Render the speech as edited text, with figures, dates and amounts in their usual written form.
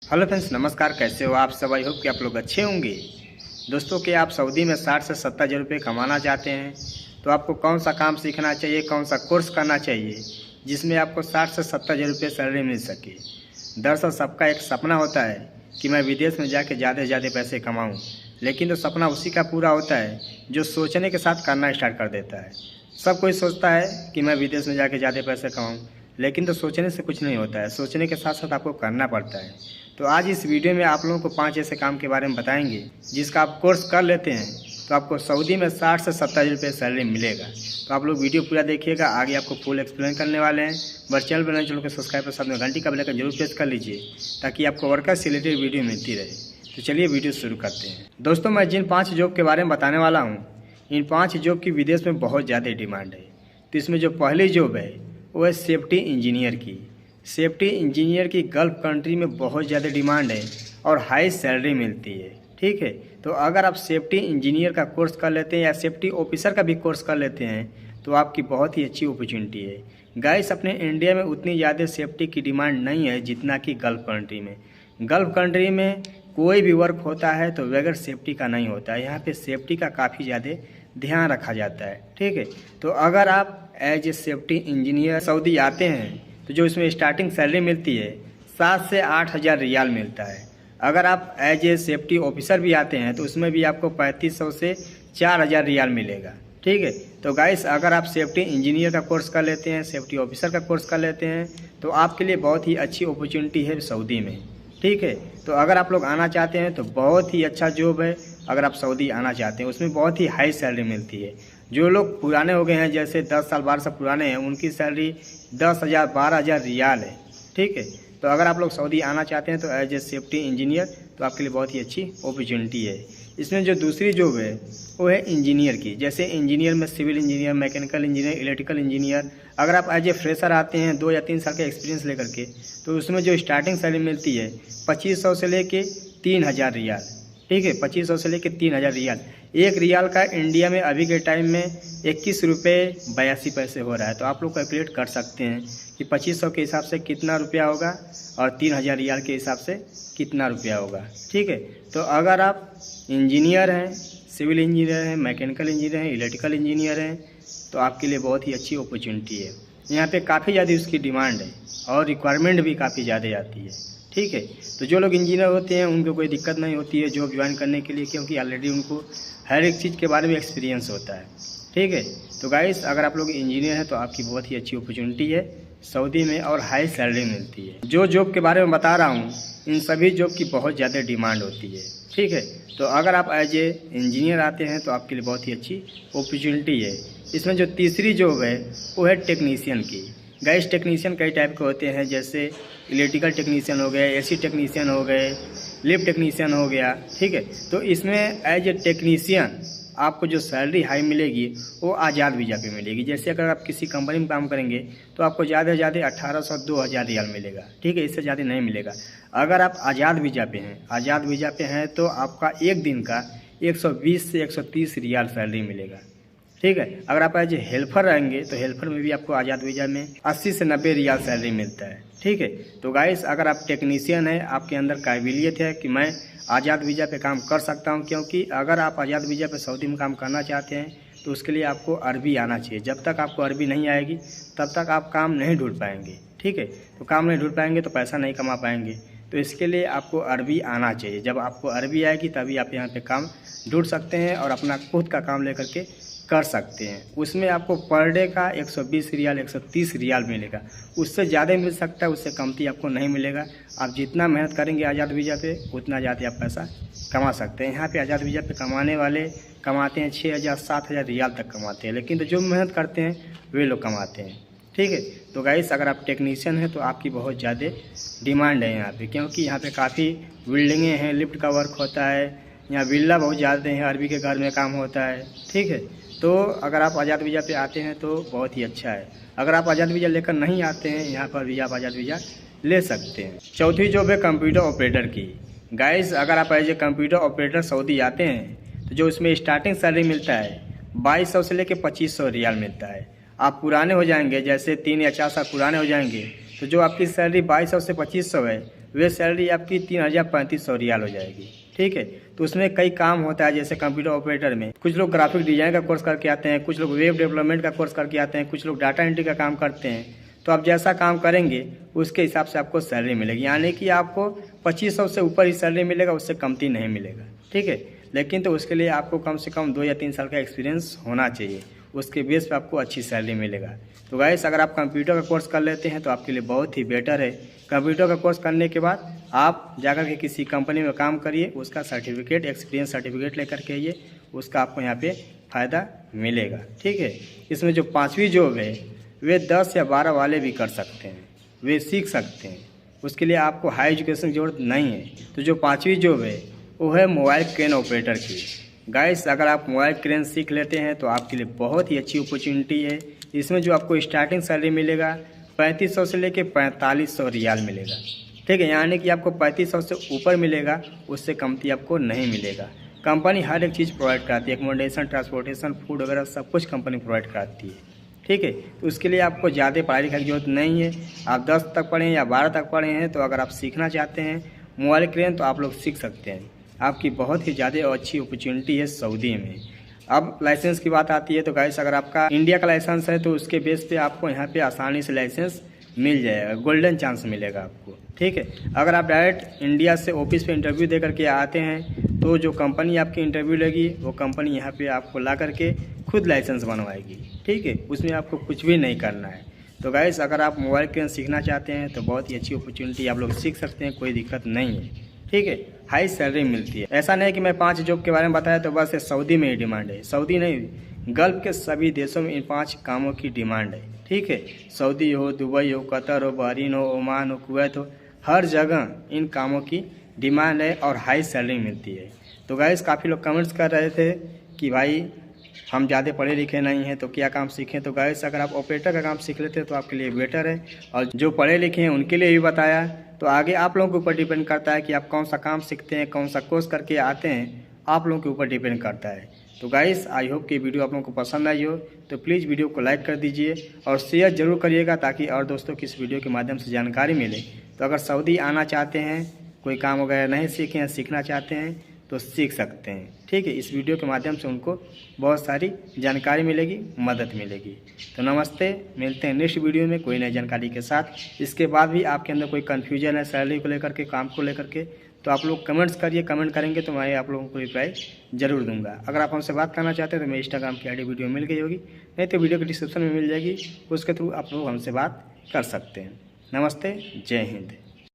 Hello friends, नमस्कार। कैसे हो आप सब? आई होप कि आप लोग अच्छे होंगे। दोस्तों, कि आप सऊदी में 60 से 70 हज़ार रुपये कमाना चाहते हैं तो आपको कौन सा काम सीखना चाहिए, कौन सा कोर्स करना चाहिए जिसमें आपको 60 से 70 हज़ार रुपये सैलरी मिल सके। दरअसल सबका एक सपना होता है कि मैं विदेश में जाके ज़्यादा से ज़्यादा पैसे कमाऊँ, लेकिन तो सपना उसी का पूरा होता है जो सोचने के साथ करना स्टार्ट कर देता है। सब कोई सोचता है कि मैं विदेश में जाके ज़्यादा पैसे कमाऊँ, लेकिन तो सोचने से कुछ नहीं होता है, सोचने के साथ साथ आपको करना पड़ता है। तो आज इस वीडियो में आप लोगों को 5 ऐसे काम के बारे में बताएंगे जिसका आप कोर्स कर लेते हैं तो आपको सऊदी में 60 से 70 हज़ार रुपये सैलरी मिलेगा। तो आप लोग वीडियो पूरा देखिएगा, आगे आपको फुल एक्सप्लेन करने वाले हैं। बस चैनल बनाए, चैनल को सब्सक्राइब कर साथ में घंटी का बेल आइकन जरूर प्रेस कर लीजिए ताकि आपको वर्कर से रिलेटेड वीडियो मिलती रहे। तो चलिए वीडियो शुरू करते हैं। दोस्तों, मैं जिन 5 जॉब के बारे में बताने वाला हूँ, इन 5 जॉब की विदेश में बहुत ज़्यादा डिमांड है। तो इसमें जो पहली जॉब है वो है सेफ्टी इंजीनियर की। सेफ्टी इंजीनियर की गल्फ़ कंट्री में बहुत ज़्यादा डिमांड है और हाई सैलरी मिलती है। ठीक है, तो अगर आप सेफ्टी इंजीनियर का कोर्स कर लेते हैं या सेफ्टी ऑफिसर का भी कोर्स कर लेते हैं तो आपकी बहुत ही अच्छी अपॉर्चुनिटी है। गाइस, अपने इंडिया में उतनी ज़्यादा सेफ्टी की डिमांड नहीं है जितना कि गल्फ़ कंट्री में। गल्फ़ कंट्री में कोई भी वर्क होता है तो बगैर सेफ्टी का नहीं होता है। यहाँ पे सेफ्टी का काफ़ी ज़्यादा ध्यान रखा जाता है। ठीक है, तो अगर आप as a safety engineer Saudi आते हैं तो जो इसमें स्टार्टिंग सैलरी मिलती है 7 से 8 हज़ार रियाल मिलता है। अगर आप एज ए सेफ्टी ऑफिसर भी आते हैं तो उसमें भी आपको 3500 से 4000 रियाल मिलेगा। ठीक है, तो गाइस, अगर आप सेफ्टी इंजीनियर का कोर्स कर लेते हैं, सेफ्टी ऑफिसर का कोर्स कर लेते हैं तो आपके लिए बहुत ही अच्छी अपॉर्चुनिटी है सऊदी में। ठीक है, तो अगर आप लोग आना चाहते हैं तो बहुत ही अच्छा जॉब है। अगर आप सऊदी आना चाहते हैं उसमें बहुत ही हाई सैलरी मिलती है। जो लोग पुराने हो गए हैं, जैसे 10 साल 12 साल पुराने हैं, उनकी सैलरी 10,000 12,000 रियाल है। ठीक है, तो अगर आप लोग सऊदी आना चाहते हैं तो एज ए सेफ्टी इंजीनियर तो आपके लिए बहुत ही अच्छी अपॉर्चुनिटी है। इसमें जो दूसरी जॉब है वो है इंजीनियर की। जैसे इंजीनियर में civil engineer, mechanical engineer, electrical engineer. अगर आप एज ए फ्रेशर आते हैं 2 या 3 साल का एक्सपीरियंस लेकर के तो उसमें जो स्टार्टिंग सैलरी मिलती है 2500 से लेके 3000 रियाल। ठीक है, 2500 से लेके 3000 रियाल। 1 रियाल का इंडिया में अभी के टाइम में 21 रुपये 82 पैसे हो रहा है। तो आप लोग कैलकुलेट कर सकते हैं कि 2500 के हिसाब से कितना रुपया होगा और 3000 रियाल के हिसाब से कितना रुपया होगा। ठीक है, तो अगर आप इंजीनियर हैं, सिविल इंजीनियर हैं, मैकेनिकल इंजीनियर हैं, इलेक्ट्रिकल इंजीनियर हैं तो आपके लिए बहुत ही अच्छी अपॉर्चुनिटी है। यहाँ पे काफ़ी ज़्यादा उसकी डिमांड है और रिक्वायरमेंट भी काफ़ी ज़्यादा आती है। ठीक है, तो जो लोग इंजीनियर होते हैं उनको कोई दिक्कत नहीं होती है जॉब ज्वाइन करने के लिए, क्योंकि ऑलरेडी उनको हर एक चीज़ के बारे में एक्सपीरियंस होता है। ठीक है, तो गाइस, अगर आप लोग इंजीनियर हैं तो आपकी बहुत ही अच्छी अपॉर्चुनिटी है सऊदी में और हाई सैलरी मिलती है। जो जॉब के बारे में बता रहा हूँ इन सभी जॉब की बहुत ज़्यादा डिमांड होती है। ठीक है, तो अगर आप एज ए इंजीनियर आते हैं तो आपके लिए बहुत ही अच्छी अपॉर्चुनिटी है। इसमें जो तीसरी जॉब है वो है टेक्नीशियन की। गाइस, टेक्नीशियन कई टाइप के होते हैं, जैसे इलेक्ट्रिकल टेक्नीशियन हो गए, एसी टेक्नीशियन हो गए, लिफ्ट टेक्नीशियन हो गया। ठीक है, तो इसमें एज ए टेक्नीशियन आपको जो सैलरी हाई मिलेगी वो आज़ाद वीज़ा पे मिलेगी। जैसे अगर आप किसी कंपनी में काम करेंगे तो आपको ज़्यादा से ज़्यादा 1800 2000 रियाल मिलेगा। ठीक है, इससे ज़्यादा नहीं मिलेगा। अगर आप आज़ाद वीज़ा पे हैं, आज़ाद वीज़ा पे हैं तो आपका एक दिन का 120 से 130 रियाल सैलरी मिलेगा। ठीक है, अगर आप एज ए हेल्पर रहेंगे तो हेल्पर में भी आपको आज़ाद वीज़ा में 80 से 90 रियाल सैलरी मिलता है। ठीक है, तो गाइस, अगर आप टेक्नीशियन हैं, आपके अंदर काबिलियत है कि मैं आज़ाद वीज़ा पे काम कर सकता हूं, क्योंकि अगर आप आज़ाद वीज़ा पे सऊदी में काम करना चाहते हैं तो उसके लिए आपको अरबी आना चाहिए। जब तक आपको अरबी नहीं आएगी तब तक आप काम नहीं ढूंढ पाएंगे। ठीक है, तो काम नहीं ढूंढ पाएंगे तो पैसा नहीं कमा पाएंगे। तो इसके लिए आपको अरबी आना चाहिए। जब आपको अरबी आएगी तभी आप यहाँ पर काम ढूंढ सकते हैं और अपना खुद का काम लेकर के कर सकते हैं। उसमें आपको पर डे का 120 रियाल 130 रियाल मिलेगा। उससे ज़्यादा मिल सकता है, उससे कमती आपको नहीं मिलेगा। आप जितना मेहनत करेंगे आज़ाद वीज़ा पे उतना ज़्यादा आप पैसा कमा सकते हैं। यहाँ पे आज़ाद वीज़ा पे कमाने वाले कमाते हैं 6000 7000 रियाल तक कमाते हैं, लेकिन तो जो मेहनत करते हैं वे लोग कमाते हैं। ठीक है, तो गाइस, अगर आप टेक्नीशियन हैं तो आपकी बहुत ज़्यादा डिमांड है यहाँ पे, क्योंकि यहाँ पे काफ़ी बिल्डिंगें हैं, लिफ्ट का वर्क होता है, यहाँ विल्ला बहुत ज़्यादा हैं, अरबी के घर में काम होता है। ठीक है, तो अगर आप आज़ाद वीज़ा पे आते हैं तो बहुत ही अच्छा है। अगर आप आज़ाद वीज़ा लेकर नहीं आते हैं यहाँ पर भी आप आज़ाद वीज़ा ले सकते हैं। चौथी जॉब है कंप्यूटर ऑपरेटर की। गाइस, अगर आप as a computer operator Saudi आते हैं तो जो उसमें स्टार्टिंग सैलरी मिलता है 2200 से लेकर 2500 रियाल मिलता है। आप पुराने हो जाएंगे, जैसे 3 या 4 साल पुराने हो जाएंगे तो जो आपकी सैलरी 2200 से 2500 है वे सैलरी आपकी 3,3500 रियाल हो जाएगी। ठीक है, तो उसमें कई काम होता है, जैसे कंप्यूटर ऑपरेटर में कुछ लोग ग्राफिक डिजाइन का कोर्स करके आते हैं, कुछ लोग वेब डेवलपमेंट का कोर्स करके आते हैं, कुछ लोग डाटा एंट्री का काम करते हैं। तो आप जैसा काम करेंगे उसके हिसाब से आपको सैलरी मिलेगी, यानी कि आपको 2500 से ऊपर ही सैलरी मिलेगा, उससे कमती नहीं मिलेगा। ठीक है, लेकिन तो उसके लिए आपको कम से कम 2 या 3 साल का एक्सपीरियंस होना चाहिए, उसके बेस पे आपको अच्छी सैलरी मिलेगा। तो गाइस, अगर आप कंप्यूटर का कोर्स कर लेते हैं तो आपके लिए बहुत ही बेटर है। कंप्यूटर का कोर्स करने के बाद आप जाकर के किसी कंपनी में काम करिए, उसका सर्टिफिकेट, एक्सपीरियंस सर्टिफिकेट लेकर के आइए, उसका आपको यहाँ पे फ़ायदा मिलेगा। ठीक है, इसमें जो 5वीं जॉब है वे 10 या 12 वाले भी कर सकते हैं, वे सीख सकते हैं, उसके लिए आपको हाई एजुकेशन की ज़रूरत नहीं है। तो जो 5वीं जॉब है वो है मोबाइल क्रेन ऑपरेटर की। गाइस, अगर आप मोबाइल क्रेन सीख लेते हैं तो आपके लिए बहुत ही अच्छी अपॉर्चुनिटी है। इसमें जो आपको स्टार्टिंग सैलरी मिलेगा 3500 से लेके 4500 रियाल मिलेगा। ठीक है, यानी कि आपको 3500 से ऊपर मिलेगा, उससे कमती आपको नहीं मिलेगा। कंपनी हर एक चीज़ प्रोवाइड कराती है, एकोमोडेशन, ट्रांसपोर्टेशन, फूड वगैरह सब कुछ कंपनी प्रोवाइड कराती है। ठीक है, तो उसके लिए आपको ज़्यादा पढ़ाई लिखाई की जरूरत नहीं है। आप 10 तक पढ़े हैं या 12 तक पढ़े हैं, तो अगर आप सीखना चाहते हैं मोबाइल क्रेन तो आप लोग सीख सकते हैं। आपकी बहुत ही ज़्यादा और अच्छी अपॉर्चुनिटी है सऊदी में। अब लाइसेंस की बात आती है तो गाइस, अगर आपका इंडिया का लाइसेंस है तो उसके बेस पे आपको यहाँ पे आसानी से लाइसेंस मिल जाएगा, गोल्डन चांस मिलेगा आपको। ठीक है, अगर आप डायरेक्ट इंडिया से ऑफिस पे इंटरव्यू दे करके आते हैं तो जो कंपनी आपकी इंटरव्यू लेगी वो कंपनी यहाँ पे आपको ला करके खुद लाइसेंस बनवाएगी। ठीक है, उसमें आपको कुछ भी नहीं करना है। तो गाइस, अगर आप मोबाइल क्रेन सीखना चाहते हैं तो बहुत ही अच्छी अपॉर्चुनिटी, आप लोग सीख सकते हैं, कोई दिक्कत नहीं है। ठीक है, हाई सैलरी मिलती है। ऐसा नहीं कि मैं 5 जॉब के बारे में बताया तो बस ये सऊदी में ही डिमांड है, सऊदी नहीं, गल्फ के सभी देशों में इन 5 कामों की डिमांड है। ठीक है, सऊदी हो, दुबई हो, कतर हो, बहरीन हो, ओमान हो, कुवैत हो, हर जगह इन कामों की डिमांड है और हाई सैलरी मिलती है। तो गाइस, काफ़ी लोग कमेंट्स कर रहे थे कि भाई हम ज़्यादा पढ़े लिखे नहीं हैं तो क्या काम सीखें। तो गाइस, अगर आप ऑपरेटर का काम सीख लेते हैं तो आपके लिए बेटर है, और जो पढ़े लिखे हैं उनके लिए भी बताया। तो आगे आप लोगों के ऊपर डिपेंड करता है कि आप कौन सा काम सीखते हैं, कौन सा कोर्स करके आते हैं, आप लोगों के ऊपर डिपेंड करता है। तो गाइस, आई होप कि वीडियो आप लोगों को पसंद आई हो, तो प्लीज़ वीडियो को लाइक कर दीजिए और शेयर जरूर करिएगा, ताकि और दोस्तों की इस वीडियो के माध्यम से जानकारी मिले। तो अगर सऊदी आना चाहते हैं, कोई काम वगैरह नहीं सीखे हैं, सीखना चाहते हैं तो सीख सकते हैं। ठीक है, इस वीडियो के माध्यम से उनको बहुत सारी जानकारी मिलेगी, मदद मिलेगी। तो नमस्ते, मिलते हैं नेक्स्ट वीडियो में कोई नई जानकारी के साथ। इसके बाद भी आपके अंदर कोई कन्फ्यूजन है सैलरी को लेकर के, काम को लेकर के, तो आप लोग कमेंट्स करिए, कमेंट करेंगे तो मैं आप लोगों को रिप्लाई जरूर दूंगा। अगर आप हमसे बात करना चाहते हैं तो मेरे इंस्टाग्राम की आईडी वीडियो मिल गई होगी, नहीं तो वीडियो के डिस्क्रिप्शन में मिल जाएगी, उसके थ्रू आप लोग हमसे बात कर सकते हैं। नमस्ते, जय हिंद।